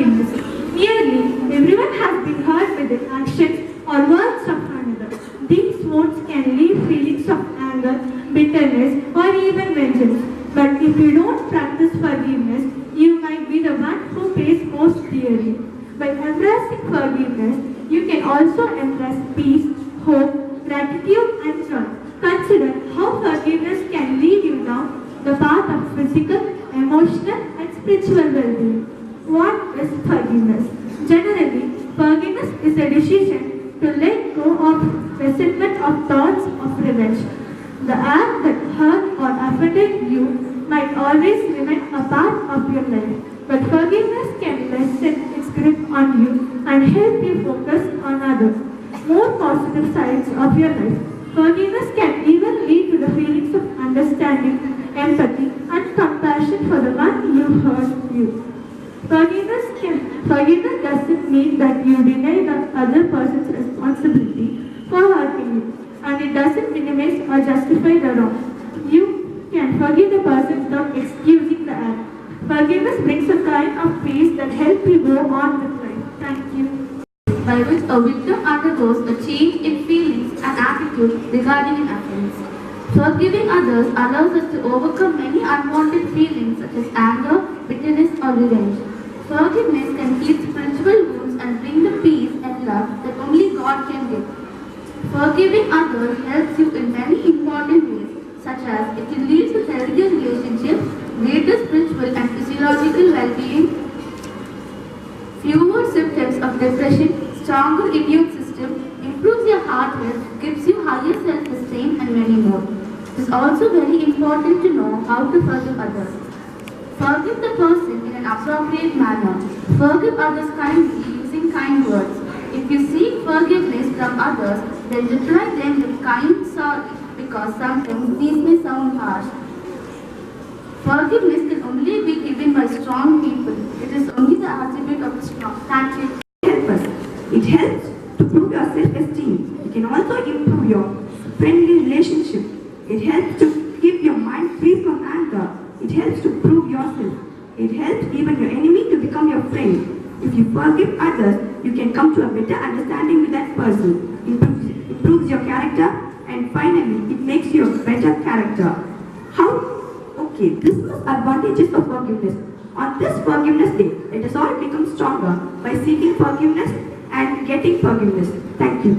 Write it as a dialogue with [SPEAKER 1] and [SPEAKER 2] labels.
[SPEAKER 1] Nearly everyone has been hurt by the actions or words of another. These wounds can leave feelings of anger, bitterness, or even vengeance. But if you don't practice forgiveness, you might be the one who pays most dearly. By embracing forgiveness, you can also embrace peace, hope, gratitude, and joy. Consider how forgiveness can lead you down the path of physical, emotional, and spiritual well-being. What is forgiveness? Generally, forgiveness is a decision to let go of resentment or thoughts of revenge. The act that hurt or offended you might always remain a part of your life, but forgiveness can lessen its grip on you and help you focus on others, more positive sides of your life. Forgiveness can even lead to the feelings of understanding, empathy, and compassion for the one you hurt you. Forgiveness doesn't mean that you deny the other person's responsibility for hurting you, and it doesn't minimize or justify the wrong. You can forgive the person without excusing the act. Forgiveness brings a kind of peace that helps you go on with life. Thank you.
[SPEAKER 2] By which a victim undergoes a change in feelings and attitude regarding an offense. Forgiving others allows us to overcome many unwanted feelings such as anger, bitterness, or revenge. Forgiveness can heal spiritual wounds and bring the peace and love that only God can give. Forgiving others helps you in many important ways, such as it will lead to healthier relationships, greater spiritual and physiological well-being, fewer symptoms of depression, stronger immune system, improves your heart health, gives you higher self-esteem, and many more. It is also very important to know how to forgive others. Forgive the person in an appropriate manner. Forgive others kindly using kind words. If you seek forgiveness from others, then reply them with kind sorry, because sometimes these may sound harsh. Forgiveness can only be given by strong people. It is only the attribute of the strong. Thank you.
[SPEAKER 3] Help us. It helps to improve your self-esteem. It can also improve your friendly relationship. It helps to keep your mind free from anger. It helps to prove yourself. It helps even your enemy to become your friend. If you forgive others, you can come to a better understanding with that person. Improves your character, and finally, it makes you a better character. How? Okay, this was advantages of forgiveness. On this forgiveness day, let us all become stronger by seeking forgiveness and getting forgiveness. Thank you.